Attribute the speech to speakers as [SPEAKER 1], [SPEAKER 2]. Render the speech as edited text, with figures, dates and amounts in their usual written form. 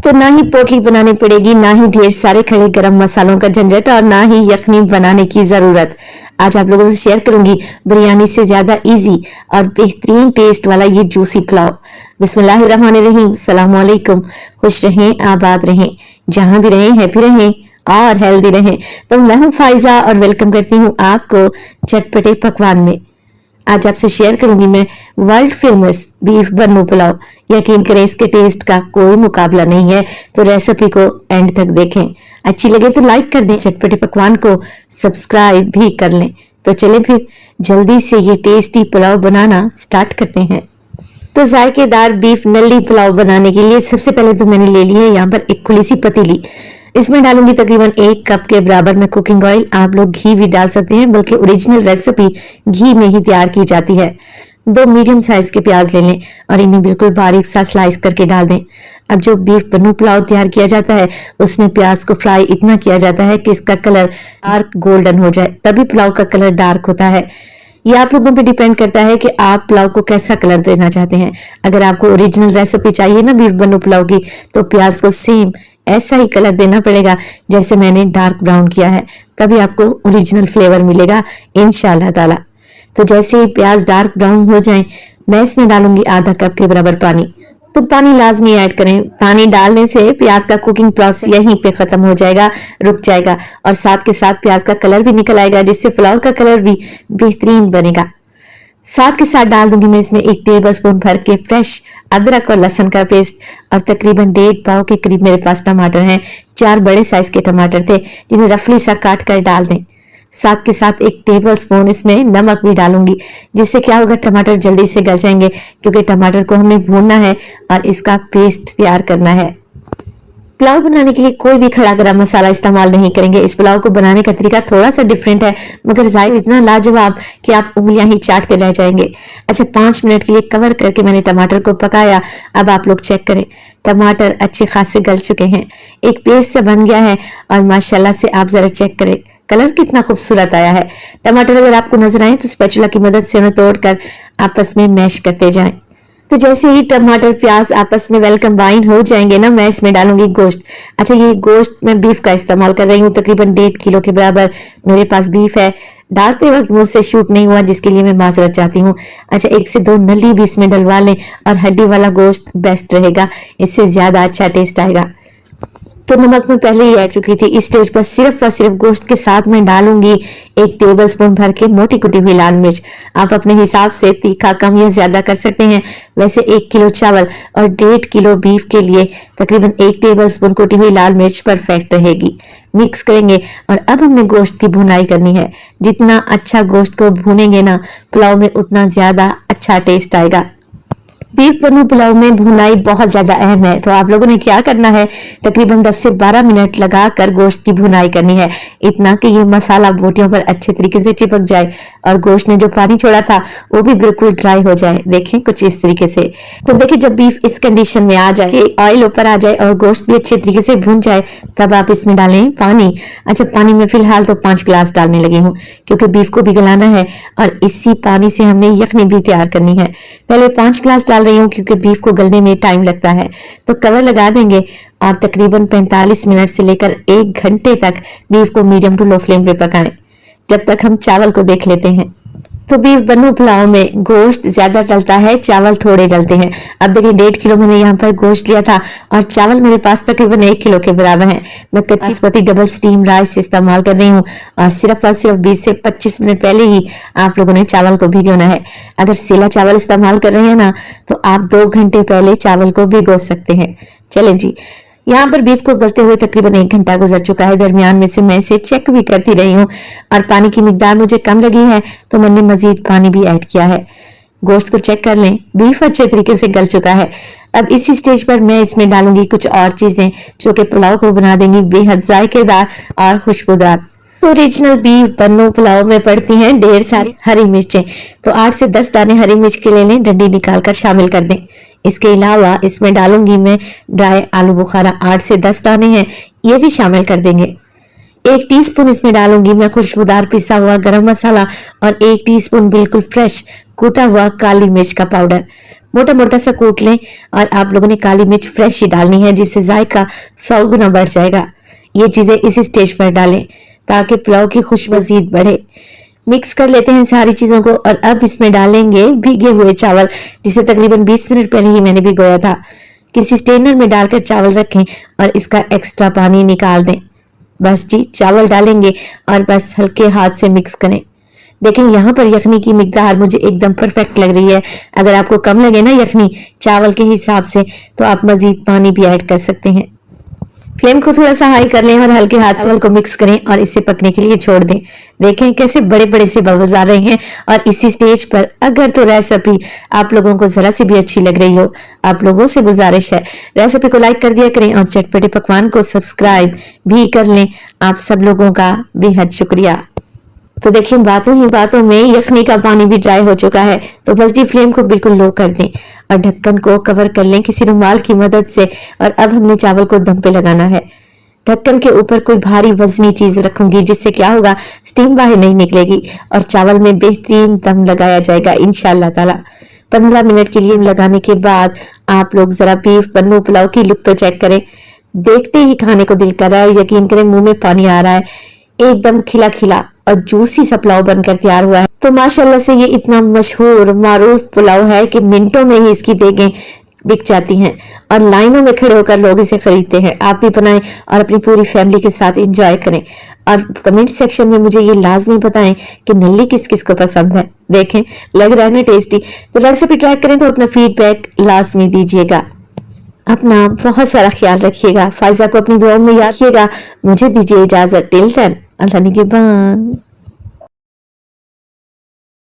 [SPEAKER 1] तो ना ही पोटली बनानी पड़ेगी, ना ही ढेर सारे खड़े गरम मसालों का झंझट और ना ही यखनी बनाने की जरूरत। आज आप लोगों से शेयर करूंगी बिरयानी से ज्यादा इजी और बेहतरीन टेस्ट वाला ये जूसी पुलाव। बिस्मिल्लाहिर्रहमानिर्रहीम, सलाम अलैकुम। खुश रहें, आबाद रहें, जहां भी रहें हैप्पी रहें और हेल्दी रहें। तो मैं हूं फाइजा और वेलकम करती हूं आपको चटपटे पकवान में। आज आपसे शेयर करूंगी मैं वर्ल्ड फेमस बीफ बन्नू पुलाव। यकीन करें इसके टेस्ट का कोई मुकाबला नहीं है, तो रेसिपी को एंड तक देखें। अच्छी लगे तो लाइक कर दें, चटपटे पकवान को सब्सक्राइब भी कर लें। तो चलें फिर जल्दी से ये टेस्टी पुलाव बनाना स्टार्ट करते हैं। तो जायकेदार बीफ नल्ली पुलाव बनाने के लिए सबसे पहले तो मैंने ले ली है यहाँ पर एक खुली सी पतीली। इसमें डालूंगी तकरीबन 1 कप के बराबर में कुकिंग ऑयल। आप लोग घी भी डाल सकते हैं, बल्कि ओरिजिनल रेसिपी घी में ही तैयार की जाती है। 2 मीडियम साइज के प्याज ले लें और इन्हें बिल्कुल बारीक सा स्लाइस करके डाल दें। अब जो बीफ बन्नू पुलाव तैयार किया जाता है उसमें प्याज को फ्राई इतना किया जाता है कि इसका कलर डार्क गोल्डन हो जाए, तभी पुलाव का कलर डार्क होता है। ये आप लोगों पे डिपेंड करता है कि आप पुलाव को कैसा कलर देना चाहते हैं। अगर आपको ओरिजिनल रेसिपी चाहिए ना बीफ बन्नू पुलाव की, तो प्याज को सेम ऐसा ही कलर देना पड़ेगा जैसे मैंने डार्क ब्राउन किया है, तभी आपको ओरिजिनल फ्लेवर मिलेगा इंशाल्लाह ताला। तो जैसे ही प्याज डार्क ब्राउन हो जाए, मैं इसमें डालूंगी आधा कप के बराबर पानी। तो पानी लाजमी ऐड करें। पानी डालने से प्याज का कुकिंग प्रोसेस यहीं पे खत्म हो जाएगा, रुक जाएगा और साथ के साथ प्याज का कलर भी निकल आएगा, जिससे पुलाव का कलर भी बेहतरीन बनेगा। साथ के साथ डाल दूंगी मैं इसमें 1 टेबलस्पून भर के फ्रेश अदरक और लहसुन का पेस्ट और तकरीबन 1.5 पाव के करीब मेरे पास टमाटर हैं। 4 बड़े साइज के टमाटर थे, जिन्हें रफली सा काट कर डाल दें। साथ के साथ 1 टेबलस्पून इसमें नमक भी डालूंगी, जिससे क्या होगा टमाटर जल्दी से गल जाएंगे, क्योंकि टमाटर को हमने भूनना है और इसका पेस्ट तैयार करना है। पुलाव बनाने के लिए कोई भी खड़ा गरम मसाला इस्तेमाल नहीं करेंगे। इस पुलाव को बनाने का तरीका थोड़ा सा डिफरेंट है, मगर जायका इतना लाजवाब कि आप उंगलियां ही चाटते रह जाएंगे। अच्छा, 5 मिनट के लिए कवर करके मैंने टमाटर को पकाया। अब आप लोग चेक करें, टमाटर अच्छे खासे गल चुके हैं, एक पेस्ट से बन गया है और माशाल्लाह से आप जरा चेक करें कलर कितना खूबसूरत आया है। टमाटर अगर आपको नजर आए तो स्पैचुला की मदद से उन्हें तोड़कर आपस में मैश करते जाएं। तो जैसे ही टमाटर प्याज आपस में वेल कंबाइन हो जाएंगे ना, मैं इसमें डालूंगी गोश्त। अच्छा, ये गोश्त मैं बीफ का इस्तेमाल कर रही हूँ, तकरीबन 1.5 किलो के बराबर मेरे पास बीफ है। डालते वक्त मुझसे शूट नहीं हुआ, जिसके लिए मैं माजरत चाहती हूँ। अच्छा, 1 से 2 नली भी इसमें डलवा लें और हड्डी वाला गोश्त बेस्ट रहेगा, इससे ज्यादा अच्छा टेस्ट आएगा। तो नमक मैं पहले ही ऐड चुकी थी। इस स्टेज पर सिर्फ और सिर्फ गोश्त के साथ मैं डालूंगी 1 टेबलस्पून भर के मोटी कुटी हुई लाल मिर्च। आप अपने हिसाब से तीखा कम या ज्यादा कर सकते हैं। वैसे 1 किलो चावल और 1.5 किलो बीफ के लिए तकरीबन 1 टेबलस्पून कुटी हुई लाल मिर्च परफेक्ट रहेगी। मिक्स करेंगे और अब हमने गोश्त की भुनाई करनी है। जितना अच्छा गोश्त को भूनेंगे ना पुलाव में, उतना ज्यादा अच्छा टेस्ट आएगा। बीफ बन्नू पुलाव में भुनाई बहुत ज्यादा अहम है, तो आप लोगों ने क्या करना है, तकरीबन 10 से 12 मिनट लगाकर गोश्त की भुनाई करनी है, इतना कि ये मसाला बोटियों पर अच्छे तरीके से चिपक जाए और गोश्त ने जो पानी छोड़ा था वो भी बिल्कुल ड्राई हो जाए। देखें कुछ इस तरीके से। तो देखिए, जब बीफ इस कंडीशन में आ जाए, ऑयल ऊपर आ जाए और गोश्त भी अच्छे तरीके से भुन जाए, तब आप इसमें डालें पानी। अच्छा, पानी में फिलहाल तो 5 गिलास डालने लगी हूँ, क्योंकि बीफ को भी गलाना है और इसी पानी से हमने यखनी भी तैयार करनी है। पहले 5 गिलास डाल रही हूँ, क्योंकि बीफ को गलने में टाइम लगता है। तो कवर लगा देंगे और तकरीबन 45 मिनट से लेकर 1 घंटे तक बीफ को मीडियम टू लो फ्लेम पे पकाएं, जब तक हम चावल को देख लेते हैं। तो बीफ बन्नू पुलाव में गोश्त ज्यादा डलता है, चावल थोड़े डलते हैं। अब देखिए, 1.5 किलो मैंने यहाँ पर गोश्त लिया था और चावल मेरे पास तकरीबन 1 किलो के बराबर है। मैं कच्ची बासमती डबल स्टीम राइस इस्तेमाल कर रही हूँ और सिर्फ 20 से 25 मिनट पहले ही आप लोगों ने चावल को भिगोना है। अगर सेला चावल इस्तेमाल कर रहे हैं ना, तो आप 2 घंटे पहले चावल को भिगो सकते हैं। चलें जी, यहाँ पर बीफ को गलते हुए तकरीबन 1 घंटा गुजर चुका है। दरमियान में से मैं इसे चेक भी करती रही हूँ और पानी की मिकदार मुझे कम लगी है, तो मैंने मजीद पानी भी ऐड किया है। गोश्त को चेक कर लें, बीफ अच्छे तरीके से गल चुका है। अब इसी स्टेज पर मैं इसमें डालूंगी कुछ और चीजें जो कि पुलाव को बना देंगी बेहद जायकेदार और खुशबूदार। तो ओरिजिनल बीफ बन्नू पुलाव में पड़ती हैं ढेर सारी हरी मिर्चें। तो 8 से 10 दाने हरी मिर्च के ले लें, डंडी निकालकर शामिल कर दें। इसके अलावा इसमें डालूंगी मैं ड्राई आलू बुखारा, 8 से 10 दाने हैं, ये भी शामिल कर देंगे। 1 टीस्पून इसमें डालूंगी मैं खुशबूदार पिसा हुआ गरम मसाला और 1 टीस्पून बिल्कुल फ्रेश कूटा हुआ काली मिर्च का पाउडर। मोटा मोटा सा कूट लें और आप लोगों ने काली मिर्च फ्रेश ही डालनी है, जिससे जायका 100 गुना बढ़ जाएगा। ये चीजें इस स्टेज पर डालें ताकि पुलाव की खुशबू मजीद बढ़े। मिक्स कर लेते हैं सारी चीजों को और अब इसमें डालेंगे भीगे हुए चावल, जिसे तकरीबन 20 मिनट पहले ही मैंने भिगोया था। किसी स्ट्रेनर में डालकर चावल रखें और इसका एक्स्ट्रा पानी निकाल दें। बस जी, चावल डालेंगे और बस हल्के हाथ से मिक्स करें। देखें यहाँ पर यखनी की मिकदार मुझे एकदम परफेक्ट लग रही है। अगर आपको कम लगे ना यखनी चावल के हिसाब से, तो आप मजीद पानी भी ऐड कर सकते हैं। फ्लेम को थोड़ा सा हाई कर लें और हल्के हाथ चावल को मिक्स करें और इसे पकने के लिए छोड़ दें। देखें कैसे बड़े बड़े से बबल्स आ रहे हैं। और इसी स्टेज पर अगर तो रेसिपी आप लोगों को जरा सी भी अच्छी लग रही हो, आप लोगों से गुजारिश है रेसिपी को लाइक कर दिया करें और चटपटे पकवान को सब्सक्राइब भी कर लें। आप सब लोगों का बेहद शुक्रिया। तो देखिए बातों ही बातों में यखनी का पानी भी ड्राई हो चुका है। तो बस जी फ्लेम को बिल्कुल लो कर दें और ढक्कन को कवर कर लें किसी रुमाल की मदद से। और अब हमने चावल को दम पे लगाना है। ढक्कन के ऊपर कोई भारी वजनी चीज रखूंगी, जिससे क्या होगा, स्टीम बाहर नहीं निकलेगी और चावल में बेहतरीन दम लगाया जाएगा इंशाअल्लाह ताला। 15 मिनट के लिए लगाने के बाद आप लोग जरा बीफ पन्नू पुलाव की लुक तो चेक करें। देखते ही खाने को दिल कर रहा है और यकीन करें मुंह में पानी आ रहा है। एकदम खिला खिला और जूसी सा पुलाव बनकर तैयार हुआ है। तो माशाल्लाह से ये इतना मशहूर मारूफ पुलाव है कि मिनटों में ही इसकी देगें बिक जाती हैं और लाइनों में खड़े होकर लोग इसे खरीदते हैं। आप भी बनाएं और अपनी पूरी फैमिली के साथ एंजॉय करें। और कमेंट सेक्शन में मुझे ये लाजमी बताएं कि नल्ली किस किस को पसंद है। देखें लग रहा है ना टेस्टी। तो रेसिपी ट्राई करें तो अपना फीडबैक लाजमी दीजिएगा। अपना बहुत सारा ख्याल रखिएगा। फायजा को अपनी दुआओं में याद रखिएगा। मुझे दीजिए इजाजत। टिल देन अल्लाह निगहबान।